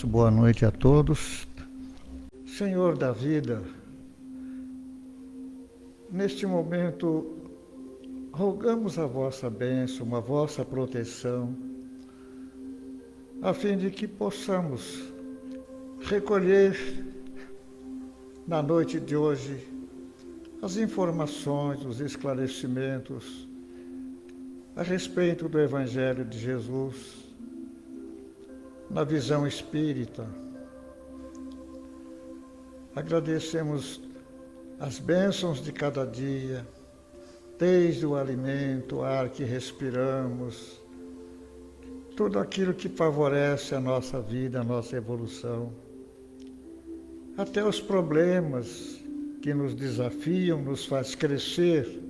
nosso boa noite a todos. Senhor da vida, neste momento rogamos a vossa bênção, a vossa proteção, a fim de que possamos recolher na noite de hoje as informações, os esclarecimentos a respeito do Evangelho de Jesus, na visão espírita. Agradecemos as bênçãos de cada dia, desde o alimento, o ar que respiramos, tudo aquilo que favorece a nossa vida, a nossa evolução, até os problemas que nos desafiam, nos faz crescer.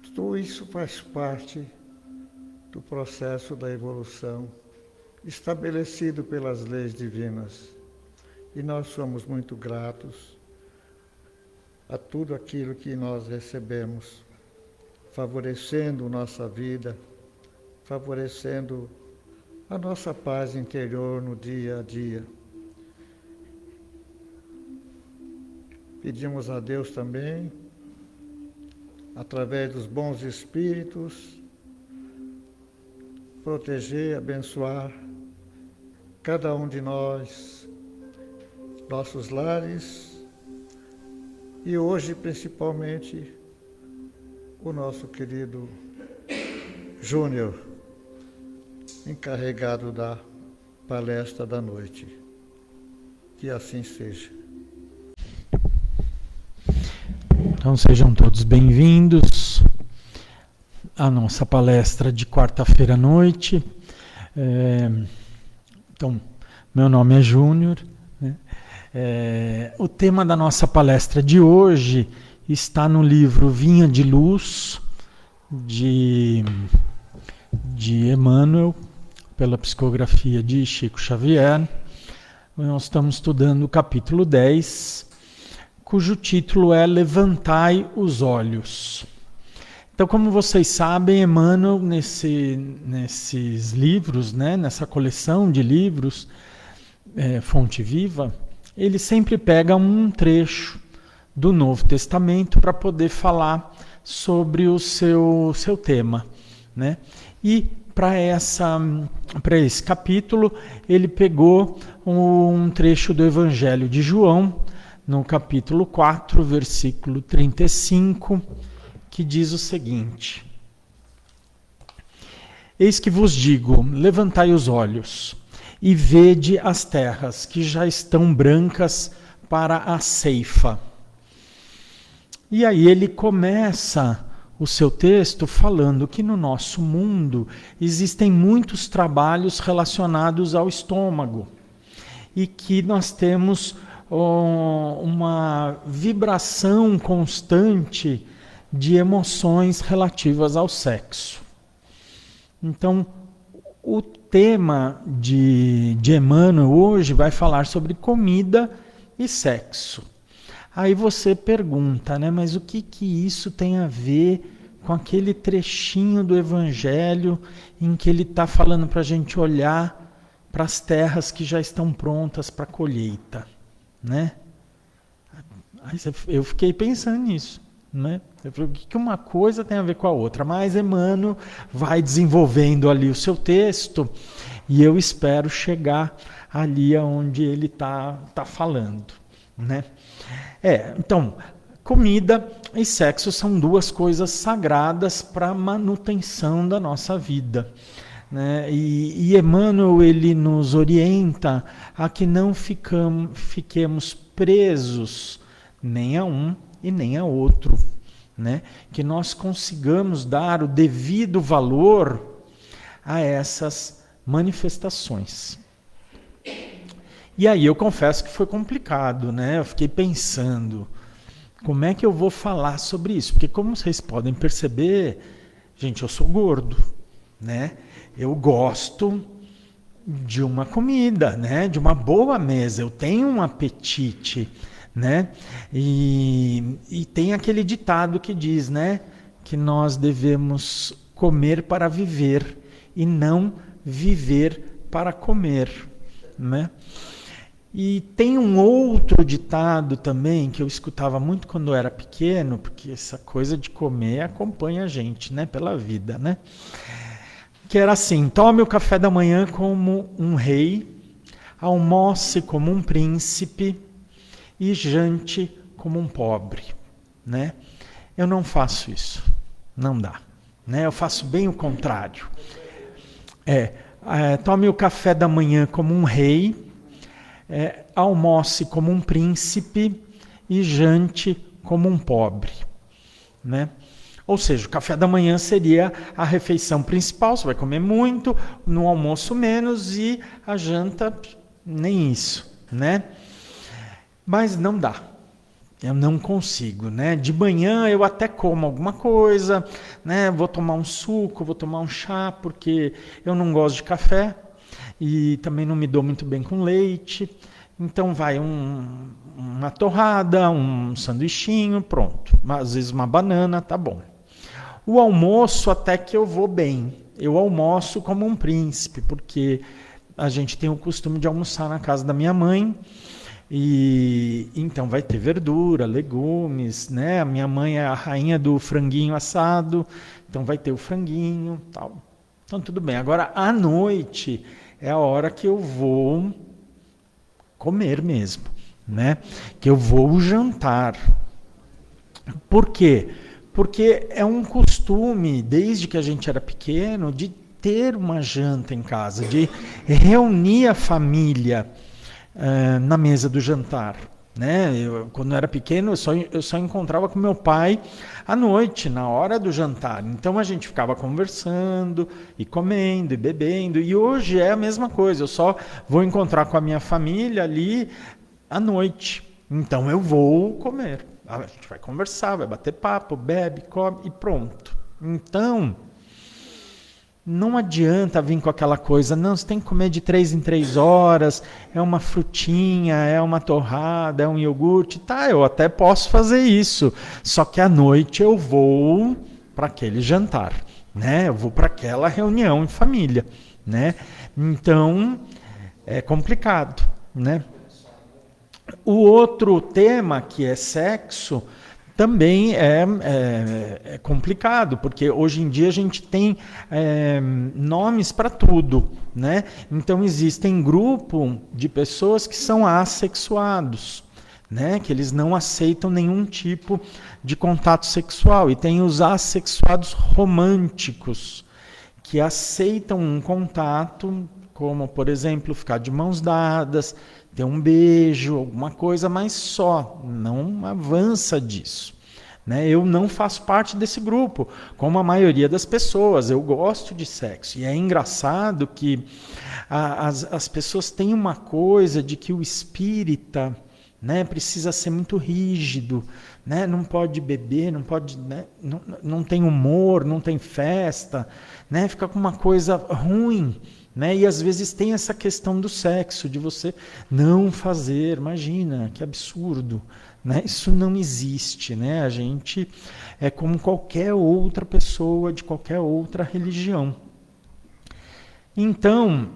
Tudo isso faz parte do processo da evolução, estabelecido pelas leis divinas. E nós somos muito gratos a tudo aquilo que nós recebemos, favorecendo nossa vida, favorecendo a nossa paz interior no dia a dia. Pedimos a Deus também, através dos bons espíritos, proteger, abençoar cada um de nós, nossos lares e hoje principalmente o nosso querido Júnior, encarregado da palestra da noite. Que assim seja. Então sejam todos bem-vindos à nossa palestra de quarta-feira à noite. Então, meu nome é Júnior, né? O tema da nossa palestra de hoje está no livro Vinha de Luz, de Emmanuel, pela psicografia de Chico Xavier. Nós estamos estudando o capítulo 10, cujo título é Levantai os Olhos. Então, como vocês sabem, Emmanuel, nesses livros, né, nessa coleção de livros, Fonte Viva, ele sempre pega um trecho do Novo Testamento para poder falar sobre o seu tema, né? E para esse capítulo, ele pegou um trecho do Evangelho de João, no capítulo 4, versículo 35, que diz o seguinte: Eis que vos digo, levantai os olhos, e vede as terras que já estão brancas para a ceifa. E aí ele começa o seu texto falando que no nosso mundo existem muitos trabalhos relacionados ao estômago, e que nós temos uma vibração constante de emoções relativas ao sexo. Então, o tema de Emmanuel hoje vai falar sobre comida e sexo. Aí você pergunta, né, mas o que isso tem a ver com aquele trechinho do Evangelho em que ele está falando para a gente olhar para as terras que já estão prontas para a colheita? Né? Aí eu fiquei pensando nisso, né? Eu falei, o que uma coisa tem a ver com a outra? Mas Emmanuel vai desenvolvendo ali o seu texto e eu espero chegar ali onde ele tá falando, né? Então, comida e sexo são duas coisas sagradas para a manutenção da nossa vida, né? E Emmanuel, ele nos orienta a que não fiquemos presos nem a um e nem a outro, né? Que nós consigamos dar o devido valor a essas manifestações. E aí eu confesso que foi complicado, né? Eu fiquei pensando, como é que eu vou falar sobre isso? Porque como vocês podem perceber, gente, eu sou gordo, né? Eu gosto de uma comida, né? De uma boa mesa, eu tenho um apetite, né? E tem aquele ditado que diz, né? Que nós devemos comer para viver e não viver para comer, né? E tem um outro ditado também que eu escutava muito quando eu era pequeno, porque essa coisa de comer acompanha a gente, né, pela vida, né? Que era assim: tome o café da manhã como um rei, almoce como um príncipe e jante como um pobre, né? Eu não faço isso, não dá, né? Eu faço bem o contrário. Tome o café da manhã como um rei, almoce como um príncipe e jante como um pobre, né? Ou seja, o café da manhã seria a refeição principal, você vai comer muito, no almoço menos e a janta nem isso, né? Mas não dá. Eu não consigo, né? De manhã eu até como alguma coisa, né? Vou tomar um suco, vou tomar um chá, porque eu não gosto de café e também não me dou muito bem com leite. Então vai uma torrada, um sanduichinho, pronto. Às vezes uma banana, tá bom. O almoço até que eu vou bem. Eu almoço como um príncipe, porque a gente tem o costume de almoçar na casa da minha mãe. E então vai ter verdura, legumes, né? A minha mãe é a rainha do franguinho assado, então vai ter o franguinho, tal. Então tudo bem. Agora à noite é a hora que eu vou comer mesmo, né? Que eu vou jantar. Por quê? Porque é um costume, desde que a gente era pequeno, de ter uma janta em casa, de reunir a família na mesa do jantar, né? Quando eu era pequeno, eu só encontrava com meu pai à noite, na hora do jantar. Então a gente ficava conversando e comendo e bebendo. E hoje é a mesma coisa, eu só vou encontrar com a minha família ali à noite. Então eu vou comer. A gente vai conversar, vai bater papo, bebe, come e pronto. Então não adianta vir com aquela coisa, não, você tem que comer de 3 em 3 horas, é uma frutinha, é uma torrada, é um iogurte. Tá, eu até posso fazer isso, só que à noite eu vou para aquele jantar, né? Eu vou para aquela reunião em família, né? Então, é complicado, né? O outro tema, que é sexo, também é complicado, porque hoje em dia a gente tem nomes para tudo, né? Então existem grupos de pessoas que são assexuados, né? Que eles não aceitam nenhum tipo de contato sexual. E tem os assexuados românticos, que aceitam um contato, como, por exemplo, ficar de mãos dadas, ter um beijo, alguma coisa, mas só, não avança disso, né? Eu não faço parte desse grupo, como a maioria das pessoas. Eu gosto de sexo. E é engraçado que as pessoas têm uma coisa de que o espírita, né, precisa ser muito rígido, né? Não pode beber, não pode, né? Não tem humor, não tem festa, né? Fica com uma coisa ruim. Né? E às vezes tem essa questão do sexo, de você não fazer, imagina, que absurdo, né? Isso não existe, né? A gente é como qualquer outra pessoa de qualquer outra religião. Então,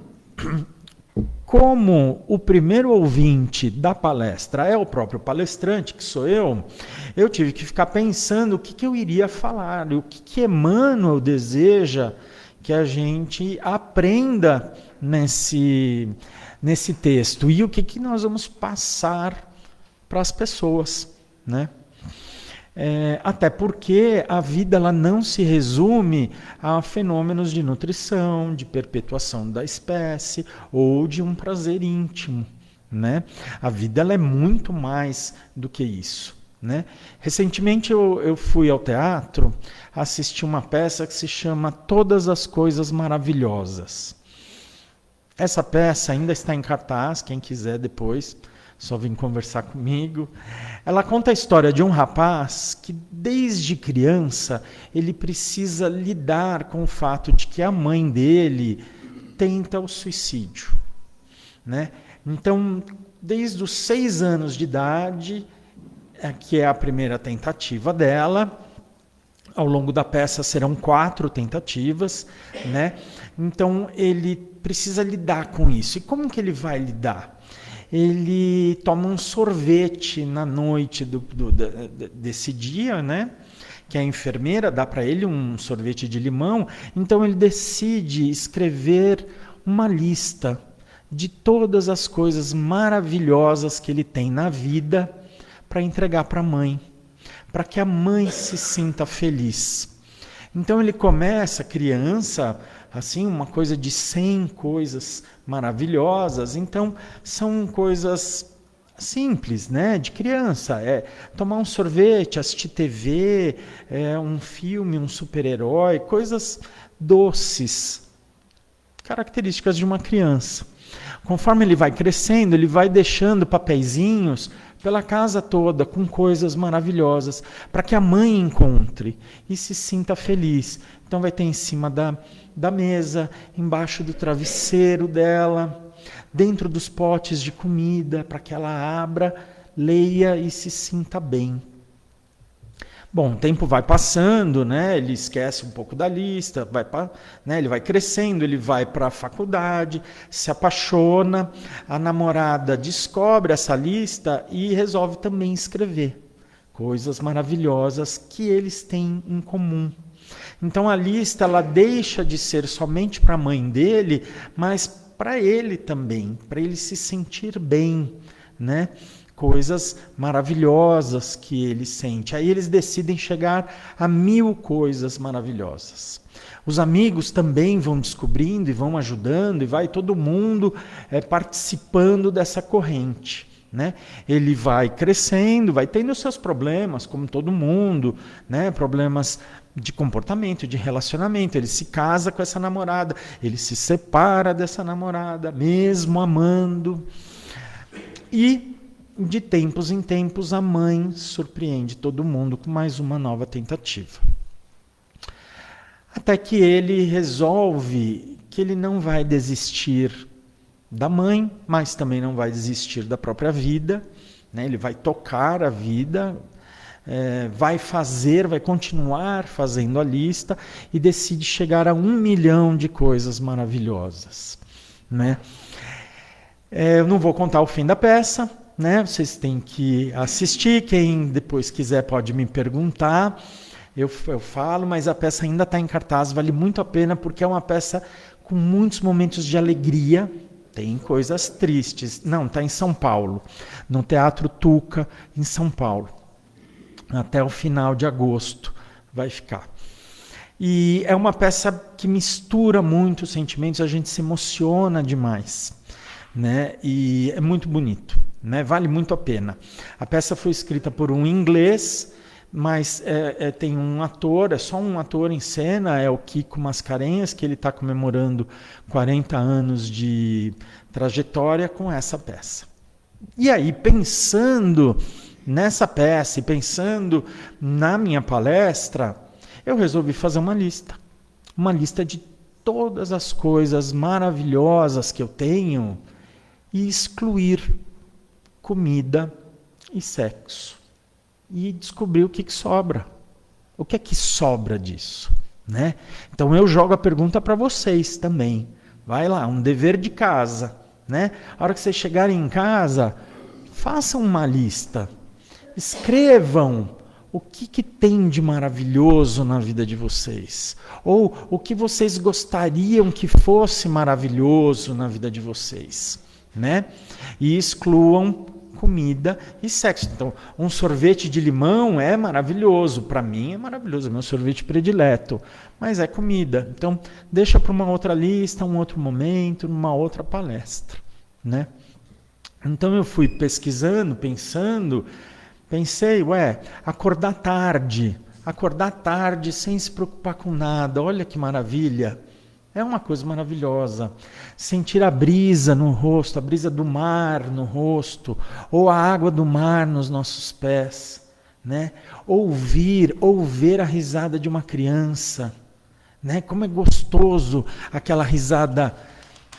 como o primeiro ouvinte da palestra é o próprio palestrante, que sou eu tive que ficar pensando o que eu iria falar, o que Emmanuel deseja que a gente aprenda nesse texto e o que nós vamos passar para as pessoas, né? Até porque a vida ela não se resume a fenômenos de nutrição, de perpetuação da espécie ou de um prazer íntimo, né? A vida ela é muito mais do que isso, né? Recentemente eu fui ao teatro assistir uma peça que se chama Todas as Coisas Maravilhosas. Essa peça ainda está em cartaz, quem quiser depois só vem conversar comigo. Ela conta a história de um rapaz que desde criança ele precisa lidar com o fato de que a mãe dele tenta o suicídio, né? Então, desde os 6 anos de idade, que é a primeira tentativa dela. Ao longo da peça serão 4 tentativas, né? Então ele precisa lidar com isso. E como que ele vai lidar? Ele toma um sorvete na noite desse dia, né? Que a enfermeira dá para ele um sorvete de limão. Então ele decide escrever uma lista de todas as coisas maravilhosas que ele tem na vida para entregar para a mãe, para que a mãe se sinta feliz. Então ele começa, criança, assim, uma coisa de 100 coisas maravilhosas. Então são coisas simples, né, de criança. É tomar um sorvete, assistir TV, um filme, um super-herói, coisas doces, características de uma criança. Conforme ele vai crescendo, ele vai deixando papeizinhos pela casa toda, com coisas maravilhosas, para que a mãe encontre e se sinta feliz. Então vai ter em cima da mesa, embaixo do travesseiro dela, dentro dos potes de comida, para que ela abra, leia e se sinta bem. Bom, o tempo vai passando, né? Ele esquece um pouco da lista, né? Ele vai crescendo, ele vai para a faculdade, se apaixona, a namorada descobre essa lista e resolve também escrever coisas maravilhosas que eles têm em comum. Então a lista ela deixa de ser somente para a mãe dele, mas para ele também, para ele se sentir bem, né? Coisas maravilhosas que ele sente. Aí eles decidem chegar a 1000 coisas maravilhosas. Os amigos também vão descobrindo e vão ajudando, e vai todo mundo participando dessa corrente, né? Ele vai crescendo, vai tendo seus problemas, como todo mundo, né? Problemas de comportamento, de relacionamento. Ele se casa com essa namorada, ele se separa dessa namorada, mesmo amando. E de tempos em tempos, a mãe surpreende todo mundo com mais uma nova tentativa. Até que ele resolve que ele não vai desistir da mãe, mas também não vai desistir da própria vida, né? Ele vai tocar a vida, vai continuar fazendo a lista e decide chegar a 1 milhão de coisas maravilhosas, né? Eu não vou contar o fim da peça, né? Vocês têm que assistir, quem depois quiser pode me perguntar, eu falo, mas a peça ainda está em cartaz, vale muito a pena, porque é uma peça com muitos momentos de alegria, tem coisas tristes. Não, está em São Paulo, no Teatro Tuca, em São Paulo, até o final de agosto vai ficar. E é uma peça que mistura muitos sentimentos, a gente se emociona demais, né? E é muito bonito, né? Vale muito a pena. A peça foi escrita por um inglês, mas tem um ator, é só um ator em cena, é o Kiko Mascarenhas, que ele está comemorando 40 anos de trajetória com essa peça. E aí, pensando nessa peça e pensando na minha palestra, eu resolvi fazer uma lista de todas as coisas maravilhosas que eu tenho e excluir comida e sexo. E descobrir o que sobra. O que é que sobra disso, né? Então eu jogo a pergunta para vocês também. Vai lá, um dever de casa, né? A hora que vocês chegarem em casa, façam uma lista. Escrevam o que tem de maravilhoso na vida de vocês. Ou o que vocês gostariam que fosse maravilhoso na vida de vocês, né? E excluam comida e sexo. Então, um sorvete de limão é maravilhoso. Para mim é maravilhoso, é meu sorvete predileto. Mas é comida. Então, deixa para uma outra lista, um outro momento, uma outra palestra, né? Então, eu fui pesquisando, pensei, acordar tarde sem se preocupar com nada. Olha que maravilha. É uma coisa maravilhosa. Sentir a brisa no rosto, a brisa do mar no rosto, ou a água do mar nos nossos pés, né? Ouvir a risada de uma criança, né? Como é gostoso aquela risada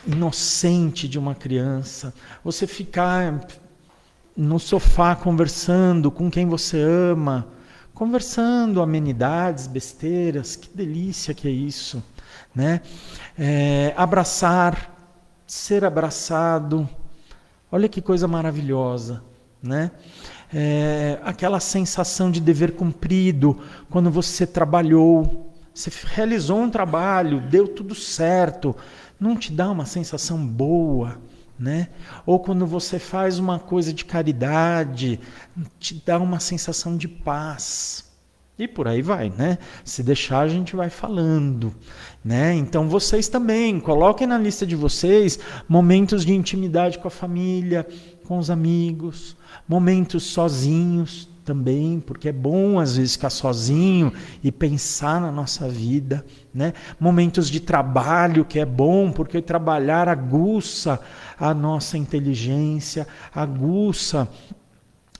inocente de uma criança. Você ficar no sofá conversando com quem você ama, conversando amenidades, besteiras, que delícia que é isso. Né? Abraçar ser abraçado. Olha que coisa maravilhosa, né? Aquela sensação de dever cumprido, quando você trabalhou, você realizou um trabalho, deu tudo certo, não te dá uma sensação boa, né? Ou quando você faz uma coisa de caridade, te dá uma sensação de paz. E por aí vai, né? Se deixar, a gente vai falando, né? Então vocês também, coloquem na lista de vocês momentos de intimidade com a família, com os amigos, momentos sozinhos também, porque é bom às vezes ficar sozinho e pensar na nossa vida, né? Momentos de trabalho, que é bom, porque trabalhar aguça a nossa inteligência, aguça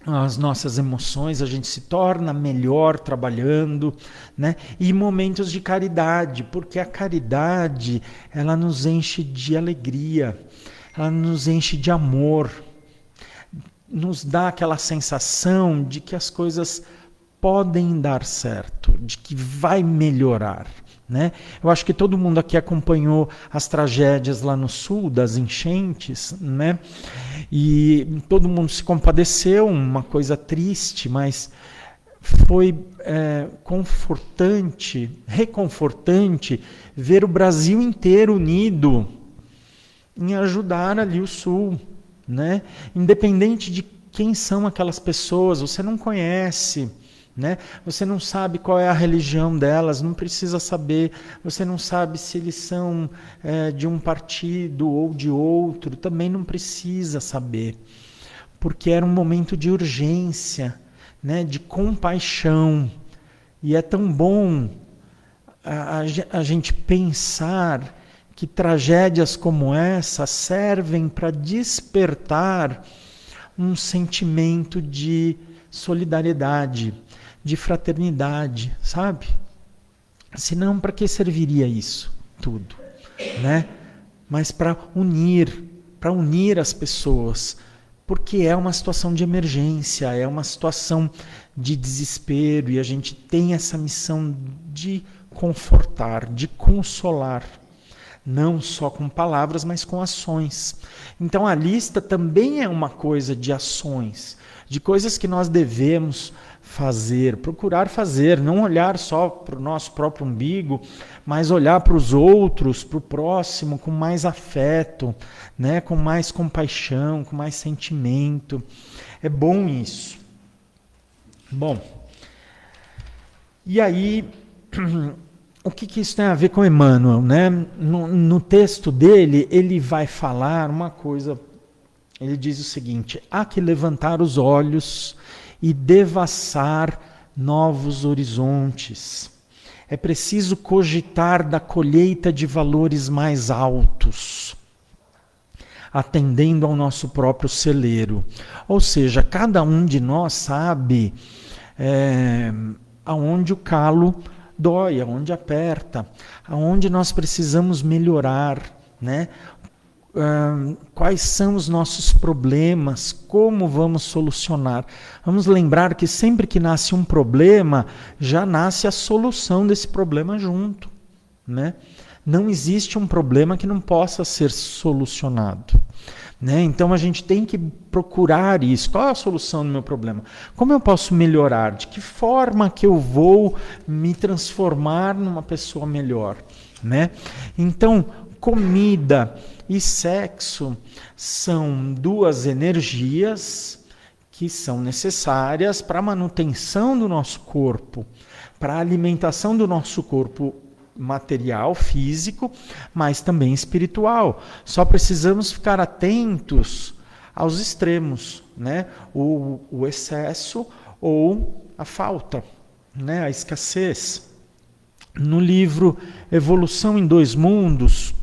as nossas emoções, a gente se torna melhor trabalhando, né? E momentos de caridade, porque a caridade, ela nos enche de alegria, ela nos enche de amor, nos dá aquela sensação de que as coisas podem dar certo, de que vai melhorar, né? Eu acho que todo mundo aqui acompanhou as tragédias lá no sul, das enchentes, né? E todo mundo se compadeceu, uma coisa triste, mas foi confortante, reconfortante ver o Brasil inteiro unido em ajudar ali o sul, né? Independente de quem são aquelas pessoas, você não conhece, né? Você não sabe qual é a religião delas, não precisa saber, você não sabe se eles são de um partido ou de outro, também não precisa saber, porque era um momento de urgência, né? De compaixão, e é tão bom a gente pensar que tragédias como essa servem para despertar um sentimento de solidariedade, de fraternidade, sabe? Senão, para que serviria isso tudo, né? Mas para unir as pessoas, porque é uma situação de emergência, é uma situação de desespero, e a gente tem essa missão de confortar, de consolar, não só com palavras, mas com ações. Então a lista também é uma coisa de ações, de coisas que nós devemos fazer, procurar fazer, não olhar só para o nosso próprio umbigo, mas olhar para os outros, para o próximo, com mais afeto, né? Com mais compaixão, com mais sentimento. É bom isso. Bom, e aí, o que isso tem a ver com Emmanuel, né? No texto dele, ele vai falar uma coisa, ele diz o seguinte: há que levantar os olhos e devassar novos horizontes. É preciso cogitar da colheita de valores mais altos, atendendo ao nosso próprio celeiro. Ou seja, cada um de nós sabe aonde o calo dói, aonde aperta, aonde nós precisamos melhorar, né? Quais são os nossos problemas, como vamos solucionar. Vamos lembrar que sempre que nasce um problema, já nasce a solução desse problema junto, né? Não existe um problema que não possa ser solucionado, né? Então a gente tem que procurar isso. Qual é a solução do meu problema? Como eu posso melhorar? De que forma que eu vou me transformar numa pessoa melhor, né? Então, comida e sexo são duas energias que são necessárias para a manutenção do nosso corpo, para a alimentação do nosso corpo material, físico, mas também espiritual. Só precisamos ficar atentos aos extremos, né? O excesso ou a falta, né? A escassez. No livro Evolução em Dois Mundos,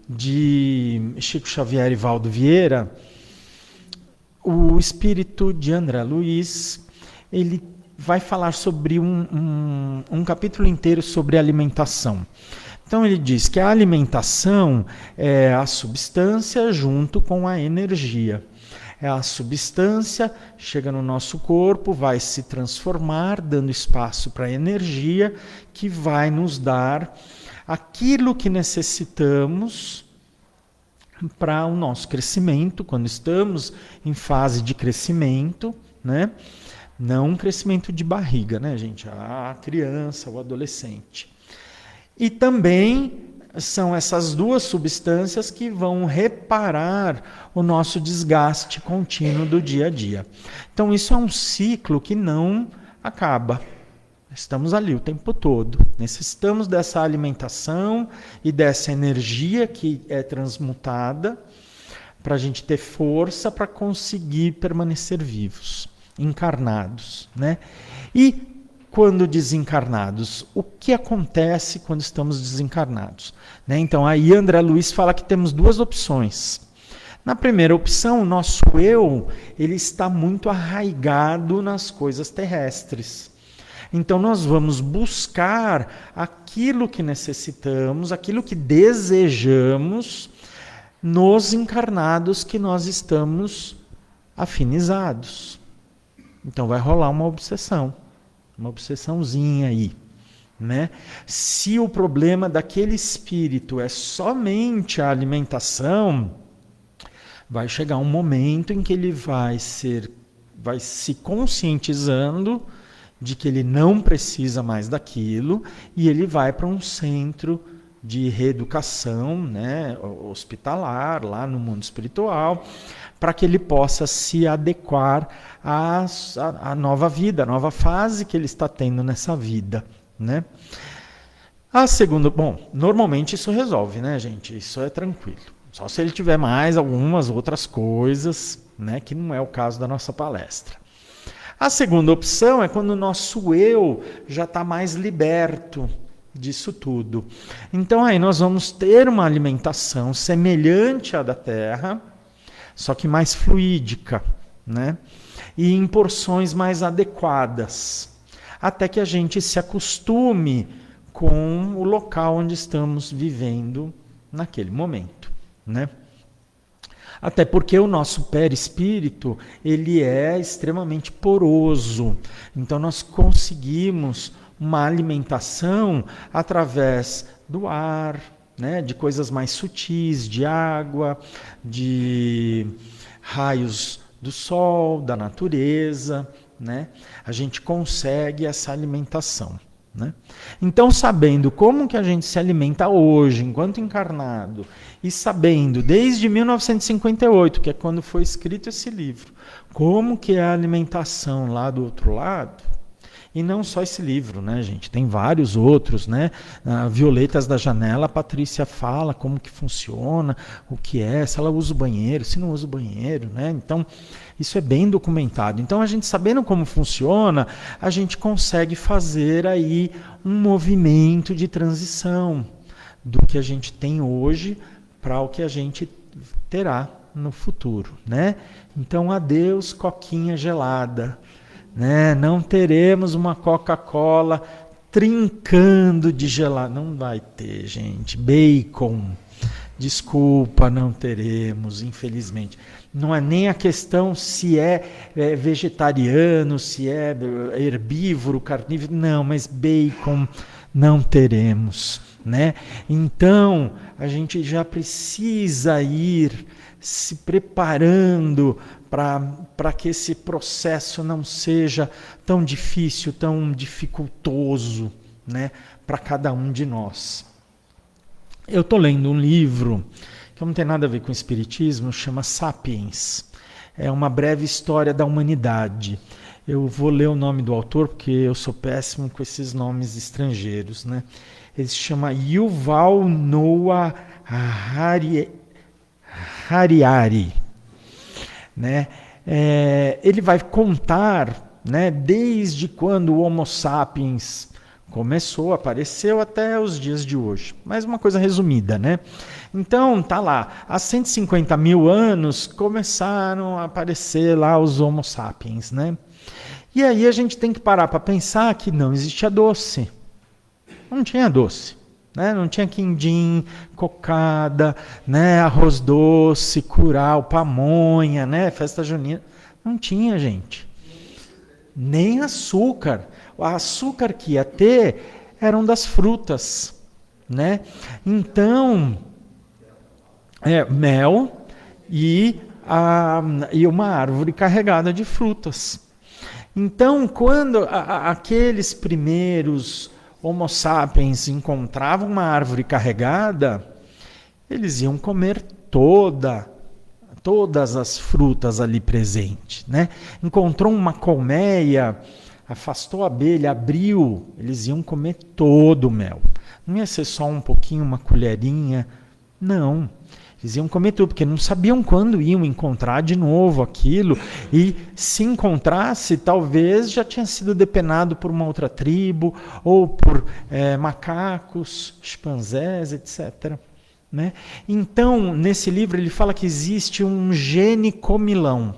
de Chico Xavier e Valdo Vieira, o espírito de André Luiz, ele vai falar sobre um capítulo inteiro sobre alimentação. Então ele diz que a alimentação é a substância junto com a energia. É a substância, chega no nosso corpo, vai se transformar, dando espaço para a energia, que vai nos dar aquilo que necessitamos para o nosso crescimento, quando estamos em fase de crescimento, né? Não um crescimento de barriga, né, gente? A criança, o adolescente. E também são essas duas substâncias que vão reparar o nosso desgaste contínuo do dia a dia. Então, isso é um ciclo que não acaba. Estamos ali o tempo todo. Necessitamos dessa alimentação e dessa energia que é transmutada para a gente ter força para conseguir permanecer vivos, encarnados, né? E quando desencarnados, o que acontece quando estamos desencarnados? Né? Então, aí André Luiz fala que temos duas opções. Na primeira opção, o nosso eu, ele está muito arraigado nas coisas terrestres. Então, nós vamos buscar aquilo que necessitamos, aquilo que desejamos nos encarnados que nós estamos afinizados. Então, vai rolar uma obsessãozinha aí, né? Se o problema daquele espírito é somente a alimentação, vai chegar um momento em que ele vai se conscientizando de que ele não precisa mais daquilo e ele vai para um centro de reeducação, né, hospitalar, lá no mundo espiritual, para que ele possa se adequar à nova vida, à nova fase que ele está tendo nessa vida, né? A segunda, bom, normalmente isso resolve, né, gente? Isso é tranquilo. Só se ele tiver mais algumas outras coisas, né, que não é o caso da nossa palestra. A segunda opção é quando o nosso eu já está mais liberto disso tudo. Então aí nós vamos ter uma alimentação semelhante à da Terra, só que mais fluídica, né? E em porções mais adequadas, até que a gente se acostume com o local onde estamos vivendo naquele momento, né? Até porque o nosso perispírito, ele é extremamente poroso. Então nós conseguimos uma alimentação através do ar, né, de coisas mais sutis, de água, de raios do sol, da natureza, né? A gente consegue essa alimentação, né? Então, sabendo como que a gente se alimenta hoje, enquanto encarnado, e sabendo desde 1958, que é quando foi escrito esse livro, como que é a alimentação lá do outro lado. E não só esse livro, né, gente? Tem vários outros, né? Violetas da Janela, a Patrícia fala como que funciona, o que é, se ela usa o banheiro, se não usa o banheiro, né? Então, isso é bem documentado. Então, a gente sabendo como funciona, a gente consegue fazer aí um movimento de transição do que a gente tem hoje para o que a gente terá no futuro, né? Então, adeus, coquinha gelada. Né? Não teremos uma Coca-Cola trincando de gelado. Não vai ter, gente. Bacon. Desculpa, não teremos, infelizmente. Não é nem a questão se é vegetariano, se é herbívoro, carnívoro. Não, mas bacon não teremos, né? Então, a gente já precisa ir se preparando para que esse processo não seja tão difícil, tão dificultoso, né, para cada um de nós. Eu estou lendo um livro que não tem nada a ver com o espiritismo, chama Sapiens. É uma breve história da humanidade. Eu vou ler o nome do autor, porque eu sou péssimo com esses nomes estrangeiros, né? Ele se chama Yuval Noah Harari, né? Ele vai contar, né, desde quando o Homo sapiens começou, apareceu até os dias de hoje. Mas uma coisa resumida, né? Então, tá lá, há 150 mil anos começaram a aparecer lá os Homo sapiens, né? E aí a gente tem que parar para pensar que não existia doce. Não tinha doce. Né? Não tinha quindim, cocada, né? Arroz doce, curau, pamonha, né? Festa junina. Não tinha, gente. Nem açúcar. O açúcar que ia ter eram das frutas, né? Então, mel e uma árvore carregada de frutas. Então, quando aqueles primeiros Homo sapiens encontravam uma árvore carregada, eles iam comer todas as frutas ali presentes, né? Encontrou uma colmeia, afastou a abelha, abriu, eles iam comer todo o mel. Não ia ser só um pouquinho, uma colherinha, não. Eles iam comer tudo, porque não sabiam quando iam encontrar de novo aquilo. E se encontrasse, talvez já tinha sido depenado por uma outra tribo, ou por macacos, chimpanzés, etc. Né? Então, nesse livro, ele fala que existe um gene comilão.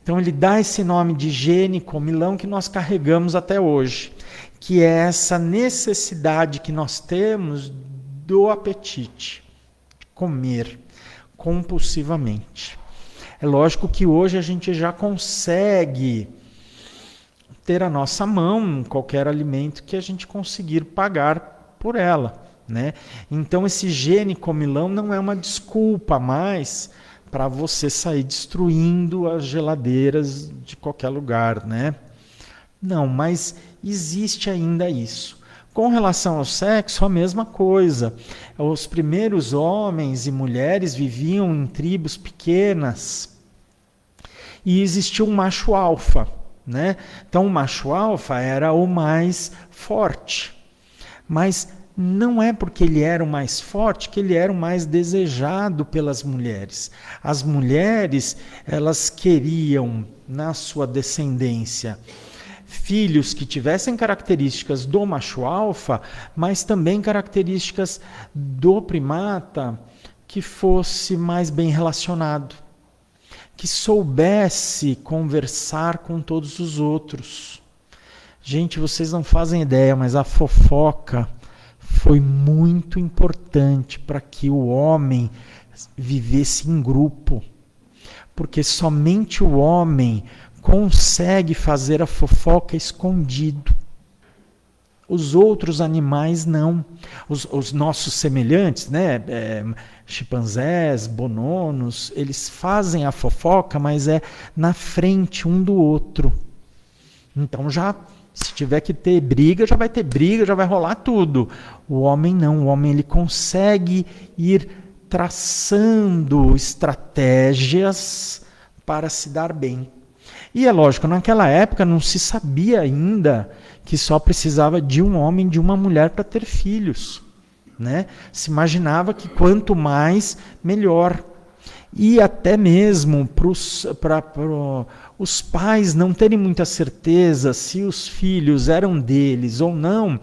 Então, ele dá esse nome de gene comilão que nós carregamos até hoje, que é essa necessidade que nós temos do apetite, de comer compulsivamente. É lógico que hoje a gente já consegue ter à nossa mão qualquer alimento que a gente conseguir pagar por ela. Né? Então esse gene comilão não é uma desculpa mais para você sair destruindo as geladeiras de qualquer lugar, né? Não, mas existe ainda isso. Com relação ao sexo, a mesma coisa. Os primeiros homens e mulheres viviam em tribos pequenas e existia um macho alfa, né? Então o macho alfa era o mais forte, mas não é porque ele era o mais forte que ele era o mais desejado pelas mulheres. As mulheres, elas queriam, na sua descendência, filhos que tivessem características do macho alfa, mas também características do primata que fosse mais bem relacionado, que soubesse conversar com todos os outros. Gente, vocês não fazem ideia, mas a fofoca foi muito importante para que o homem vivesse em grupo, porque somente o homem consegue fazer a fofoca escondido. Os outros animais não. Os nossos semelhantes, né, chimpanzés, bononos, eles fazem a fofoca, mas é na frente um do outro. Então se tiver que ter briga, já vai ter briga, já vai rolar tudo. O homem não, o homem ele consegue ir traçando estratégias para se dar bem. E é lógico, naquela época não se sabia ainda que só precisava de um homem e de uma mulher para ter filhos. Né? Se imaginava que quanto mais, melhor. E até mesmo para os pais não terem muita certeza se os filhos eram deles ou não,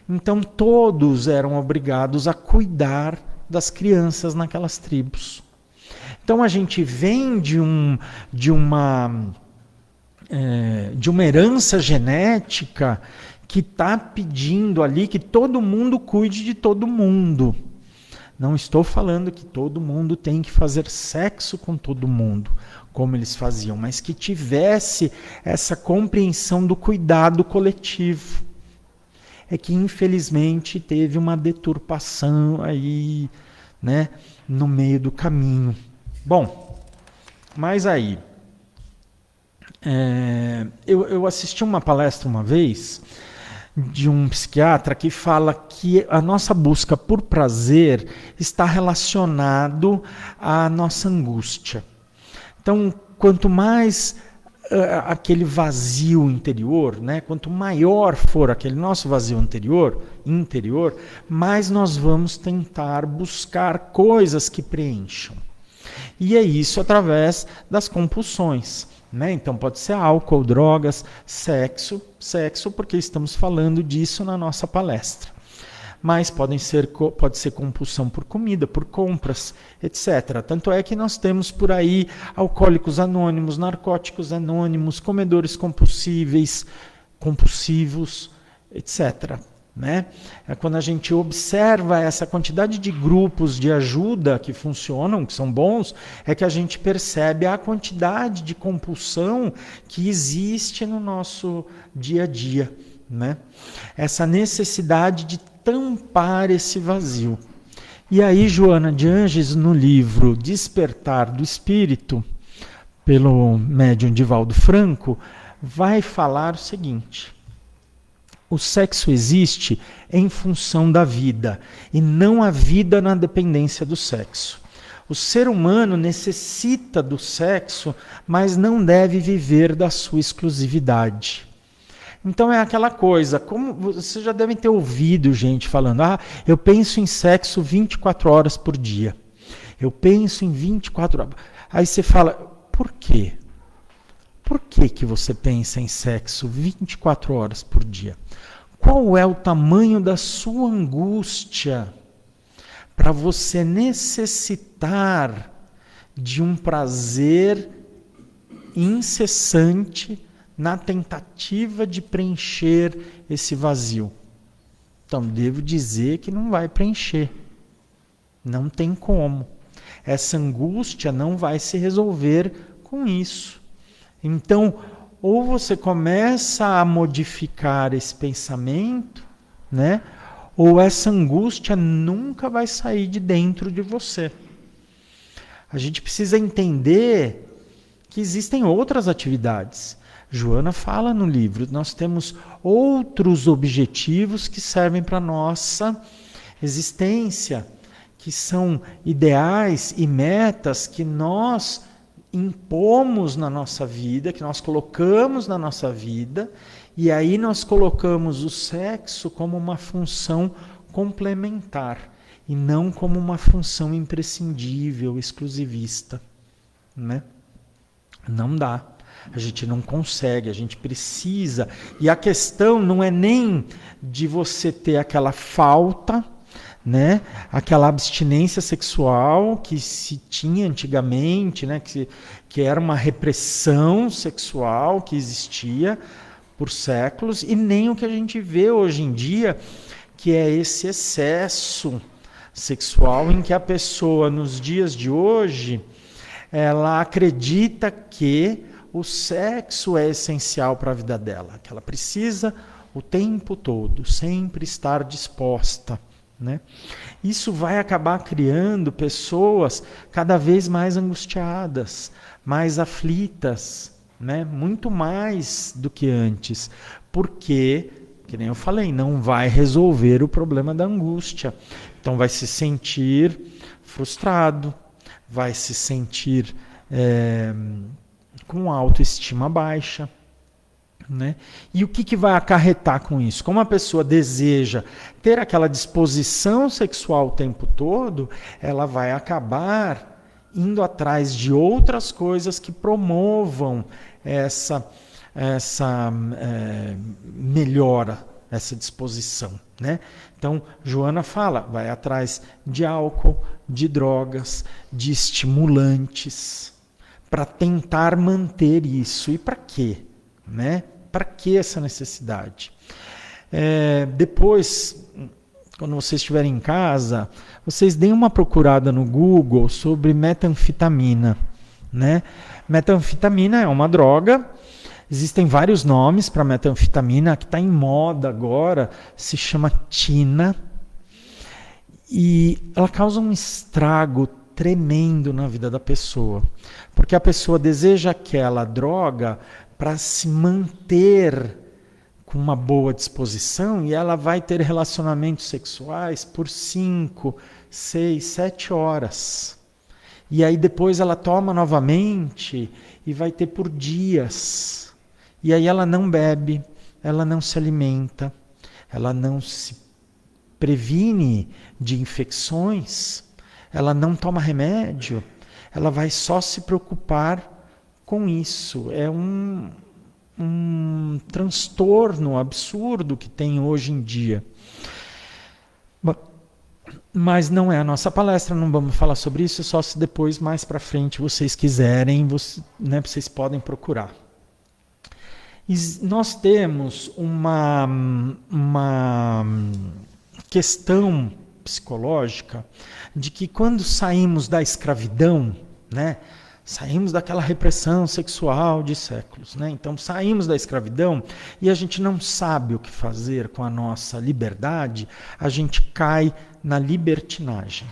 então todos eram obrigados a cuidar das crianças naquelas tribos. Então a gente vem de uma herança genética que está pedindo ali que todo mundo cuide de todo mundo. Não estou falando que todo mundo tem que fazer sexo com todo mundo, como eles faziam, mas que tivesse essa compreensão do cuidado coletivo. É que, infelizmente, teve uma deturpação aí, né, no meio do caminho. Bom, mas aí, eu assisti uma palestra uma vez de um psiquiatra que fala que a nossa busca por prazer está relacionado à nossa angústia. Então, quanto mais aquele vazio interior, né, quanto maior for aquele nosso vazio interior, mais nós vamos tentar buscar coisas que preencham. E é isso através das compulsões. Né? Então pode ser álcool, drogas, sexo, porque estamos falando disso na nossa palestra. Mas pode ser compulsão por comida, por compras, etc. Tanto é que nós temos por aí alcoólicos anônimos, narcóticos anônimos, comedores compulsivos, etc. Né? É quando a gente observa essa quantidade de grupos de ajuda que funcionam, que são bons, é que a gente percebe a quantidade de compulsão que existe no nosso dia a dia. Né? Essa necessidade de tampar esse vazio. E aí Joana de Ângeles, no livro Despertar do Espírito, pelo médium Divaldo Franco, vai falar o seguinte: o sexo existe em função da vida, e não a vida na dependência do sexo. O ser humano necessita do sexo, mas não deve viver da sua exclusividade. Então é aquela coisa, como vocês já devem ter ouvido gente falando, eu penso em sexo 24 horas por dia. Eu penso em 24 horas. Aí você fala, por quê? Por que você pensa em sexo 24 horas por dia? Qual é o tamanho da sua angústia para você necessitar de um prazer incessante na tentativa de preencher esse vazio? Então, devo dizer que não vai preencher. Não tem como. Essa angústia não vai se resolver com isso. Então, ou você começa a modificar esse pensamento, né? Ou essa angústia nunca vai sair de dentro de você. A gente precisa entender que existem outras atividades. Joana fala no livro, nós temos outros objetivos que servem para a nossa existência, que são ideais e metas que nós impomos na nossa vida, que nós colocamos na nossa vida, e aí nós colocamos o sexo como uma função complementar e não como uma função imprescindível, exclusivista, né? Não dá. A gente não consegue, a gente precisa. E a questão não é nem de você ter aquela falta, né? Aquela abstinência sexual que se tinha antigamente, né? Que era uma repressão sexual que existia por séculos, e nem o que a gente vê hoje em dia, que é esse excesso sexual em que a pessoa, nos dias de hoje, ela acredita que o sexo é essencial para a vida dela, que ela precisa o tempo todo, sempre estar disposta, né? Isso vai acabar criando pessoas cada vez mais angustiadas, mais aflitas, né? Muito mais do que antes, porque, que nem eu falei, não vai resolver o problema da angústia. Então vai se sentir frustrado, vai se sentir com autoestima baixa, né? E o que vai acarretar com isso? Como a pessoa deseja ter aquela disposição sexual o tempo todo, ela vai acabar indo atrás de outras coisas que promovam essa melhora, essa disposição, né? Então, Joana fala, vai atrás de álcool, de drogas, de estimulantes, para tentar manter isso. E para quê? Né? Para que essa necessidade? Depois, quando vocês estiverem em casa, vocês deem uma procurada no Google sobre metanfetamina, né? Metanfetamina é uma droga, existem vários nomes para metanfetamina, a que está em moda agora se chama Tina, e ela causa um estrago tremendo na vida da pessoa, porque a pessoa deseja aquela droga para se manter com uma boa disposição, e ela vai ter relacionamentos sexuais por 5, 6, 7 horas. E aí depois ela toma novamente e vai ter por dias. E aí ela não bebe, ela não se alimenta, ela não se previne de infecções, ela não toma remédio, ela vai só se preocupar com isso. É um transtorno absurdo que tem hoje em dia. Mas não é a nossa palestra, não vamos falar sobre isso, só se depois, mais para frente, vocês quiserem, vocês podem procurar. E nós temos uma questão psicológica de que quando saímos da escravidão, né, saímos daquela repressão sexual de séculos, né? Então saímos da escravidão e a gente não sabe o que fazer com a nossa liberdade, a gente cai na libertinagem.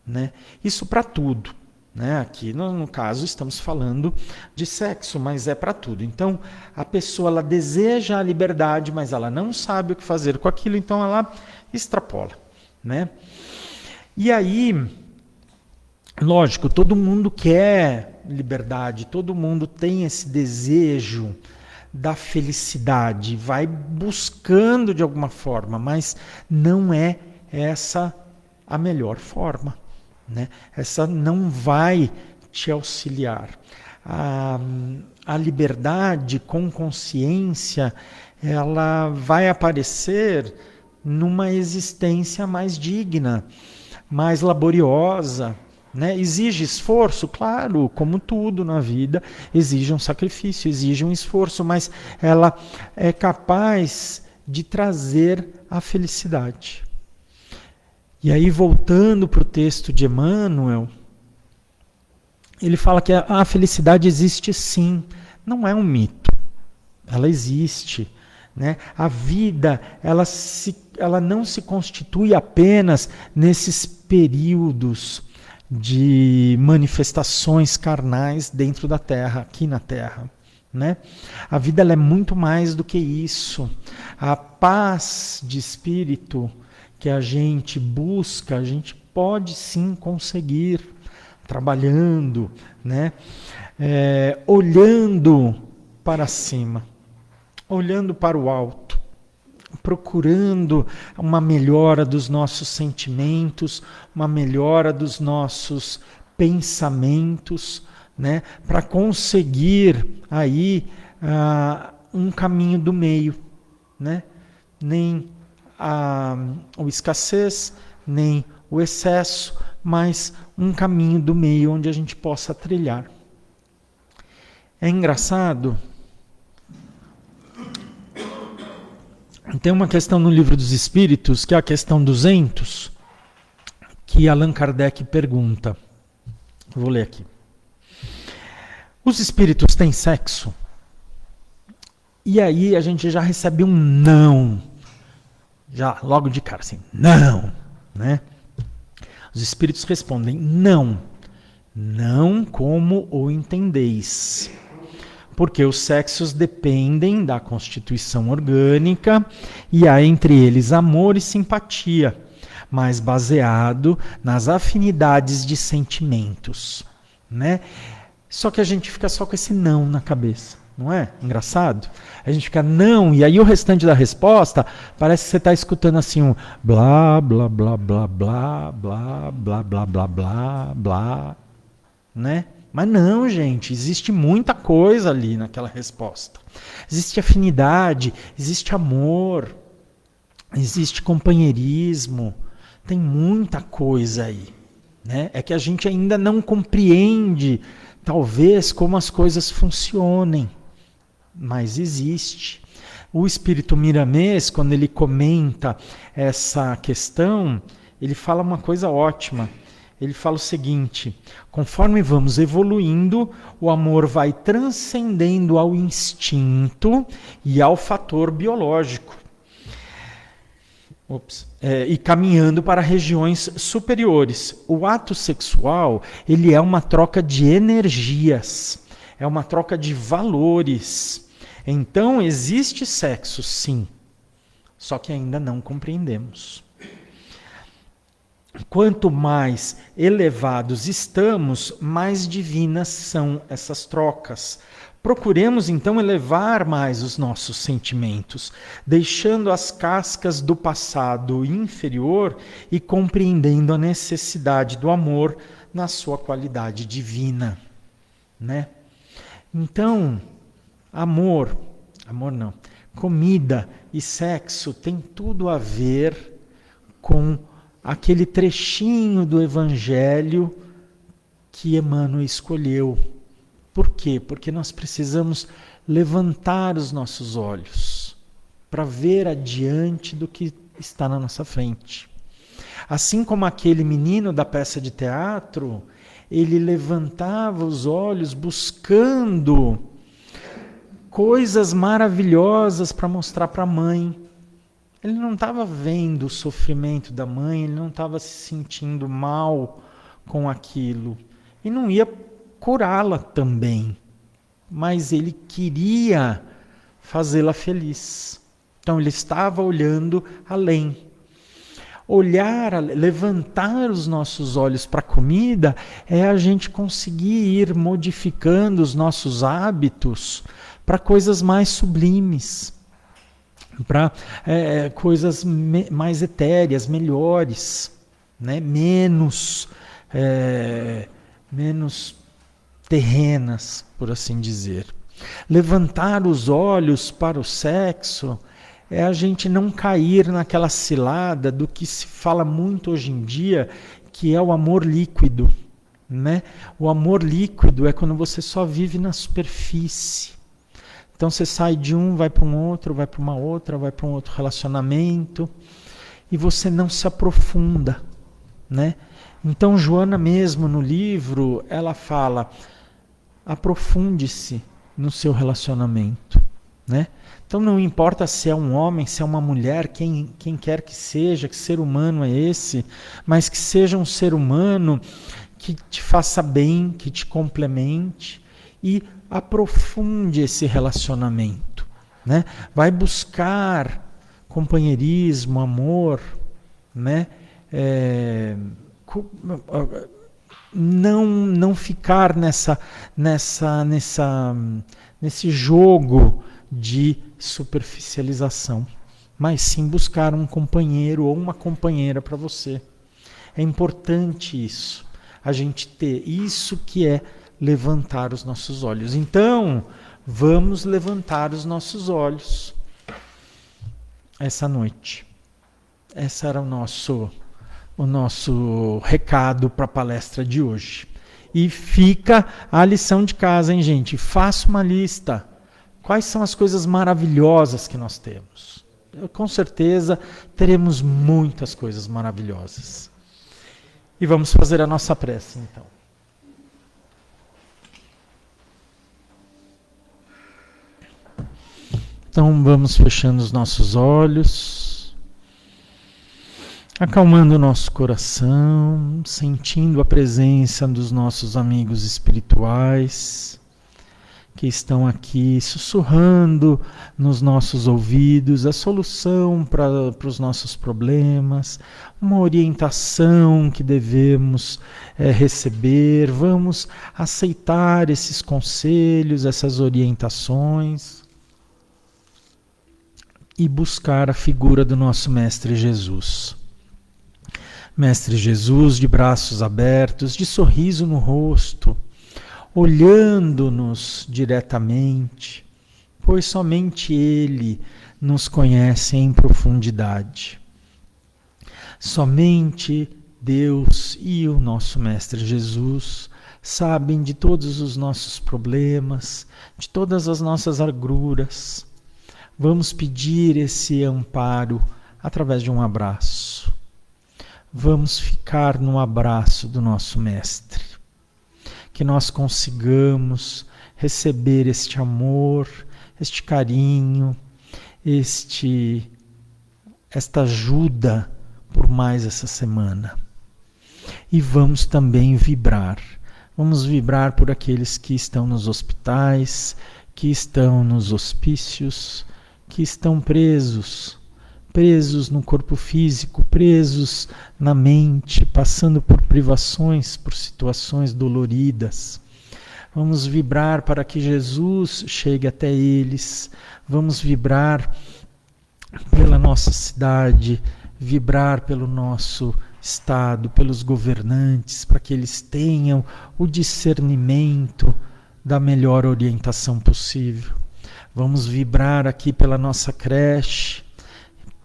né? Isso para tudo. Né? Aqui, no caso, estamos falando de sexo, mas é para tudo. Então, a pessoa ela deseja a liberdade, mas ela não sabe o que fazer com aquilo, então ela extrapola. Né? E aí, lógico, todo mundo quer liberdade, todo mundo tem esse desejo da felicidade, vai buscando de alguma forma, mas não é essa a melhor forma. Né? Essa não vai te auxiliar. A liberdade com consciência, ela vai aparecer numa existência mais digna, mais laboriosa. Né? Exige esforço, claro, como tudo na vida, exige um sacrifício, exige um esforço, mas ela é capaz de trazer a felicidade. E aí, voltando para o texto de Emmanuel, ele fala que a felicidade existe sim, não é um mito, ela existe. Né? A vida ela não se constitui apenas nesses períodos de manifestações carnais dentro da Terra, aqui na Terra. Né? A vida ela é muito mais do que isso. A paz de espírito que a gente busca, a gente pode sim conseguir trabalhando, né? Olhando para cima, olhando para o alto, procurando uma melhora dos nossos sentimentos, uma melhora dos nossos pensamentos, né? Para conseguir aí um caminho do meio, né? Nem a escassez, nem o excesso, mas um caminho do meio onde a gente possa trilhar. É engraçado. Tem uma questão no Livro dos Espíritos, que é a questão 200, que Allan Kardec pergunta. Vou ler aqui. Os espíritos têm sexo? E aí a gente já recebe um não. Já logo de cara, assim, não, né? Os espíritos respondem, não, não como o entendeis, porque os sexos dependem da constituição orgânica e há entre eles amor e simpatia, mas baseado nas afinidades de sentimentos, né? Só que a gente fica só com esse não na cabeça. Não é? Engraçado? A gente fica não, e aí o restante da resposta parece que você está escutando assim um blá, blá, blá, blá, blá, blá, blá, blá, blá, blá, blá, né? Mas não, gente, existe muita coisa ali naquela resposta. Existe afinidade, existe amor, existe companheirismo, tem muita coisa aí, né? É que a gente ainda não compreende, talvez, como as coisas funcionem. Mas existe. O espírito Miramês, quando ele comenta essa questão, ele fala uma coisa ótima. Ele fala o seguinte: conforme vamos evoluindo, o amor vai transcendendo ao instinto e ao fator biológico. E caminhando para regiões superiores. O ato sexual, ele é uma troca de energias, é uma troca de valores. Então, existe sexo, sim, só que ainda não compreendemos. Quanto mais elevados estamos, mais divinas são essas trocas. Procuremos, então, elevar mais os nossos sentimentos, deixando as cascas do passado inferior e compreendendo a necessidade do amor na sua qualidade divina, né? Então, amor não, comida e sexo tem tudo a ver com aquele trechinho do Evangelho que Emmanuel escolheu. Por quê? Porque nós precisamos levantar os nossos olhos para ver adiante do que está na nossa frente. Assim como aquele menino da peça de teatro, ele levantava os olhos buscando coisas maravilhosas para mostrar para a mãe. Ele não estava vendo o sofrimento da mãe, ele não estava se sentindo mal com aquilo e não ia curá-la também, mas ele queria fazê-la feliz. Então ele estava olhando além. Levantar os nossos olhos para a comida é a gente conseguir ir modificando os nossos hábitos para coisas mais sublimes, para coisas mais etéreas, melhores, né? menos terrenas, por assim dizer. Levantar os olhos para o sexo é a gente não cair naquela cilada do que se fala muito hoje em dia, que é o amor líquido, né? O amor líquido é quando você só vive na superfície. Então você sai de um, vai para um outro, vai para uma outra, vai para um outro relacionamento e você não se aprofunda, né? Então Joana mesmo no livro, ela fala: aprofunde-se no seu relacionamento, né? Então não importa se é um homem, se é uma mulher, quem quer que seja, que ser humano é esse, mas que seja um ser humano que te faça bem, que te complemente e aprofunde esse relacionamento, né? Vai buscar companheirismo, amor, né? Não ficar nesse jogo de superficialização, mas sim buscar um companheiro ou uma companheira para você. É importante isso, a gente ter isso, que é levantar os nossos olhos. Então, vamos levantar os nossos olhos essa noite. Esse era o nosso recado para a palestra de hoje. E fica a lição de casa, hein, gente? Faça uma lista. Quais são as coisas maravilhosas que nós temos? Com certeza teremos muitas coisas maravilhosas. E vamos fazer a nossa prece, então. Então vamos fechando os nossos olhos, acalmando o nosso coração, sentindo a presença dos nossos amigos espirituais que estão aqui sussurrando nos nossos ouvidos a solução para os nossos problemas, uma orientação que devemos receber. Vamos aceitar esses conselhos, essas orientações e buscar a figura do nosso Mestre Jesus. Mestre Jesus, de braços abertos, de sorriso no rosto, olhando-nos diretamente, pois somente Ele nos conhece em profundidade. Somente Deus e o nosso Mestre Jesus sabem de todos os nossos problemas, de todas as nossas agruras. Vamos pedir esse amparo através de um abraço. Vamos ficar no abraço do nosso Mestre. Que nós consigamos receber este amor, este carinho, esta ajuda por mais essa semana. E vamos também vibrar. Vamos vibrar por aqueles que estão nos hospitais, que estão nos hospícios, que estão presos no corpo físico, presos na mente, passando por privações, por situações doloridas. Vamos vibrar para que Jesus chegue até eles. Vamos vibrar pela nossa cidade, vibrar pelo nosso Estado, pelos governantes, para que eles tenham o discernimento da melhor orientação possível. Vamos vibrar aqui pela nossa creche,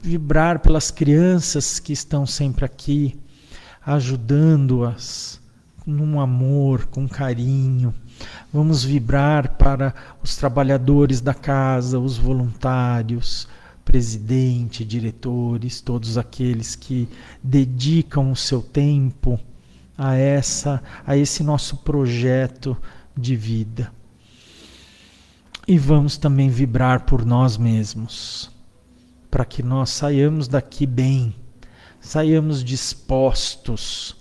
vibrar pelas crianças que estão sempre aqui, ajudando-as num amor, com carinho. Vamos vibrar para os trabalhadores da casa, os voluntários, presidente, diretores, todos aqueles que dedicam o seu tempo a esse nosso projeto de vida. E vamos também vibrar por nós mesmos, para que nós saiamos daqui bem, saiamos dispostos,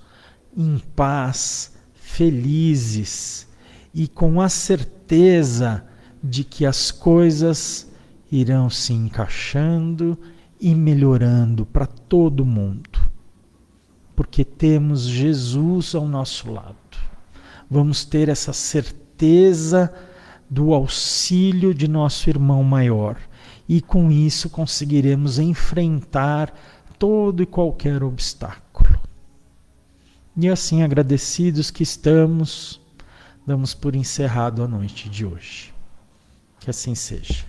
em paz, felizes e com a certeza de que as coisas irão se encaixando e melhorando para todo mundo. Porque temos Jesus ao nosso lado. Vamos ter essa certeza do auxílio de nosso irmão maior. E com isso conseguiremos enfrentar todo e qualquer obstáculo. E assim, agradecidos que estamos, damos por encerrado a noite de hoje. Que assim seja.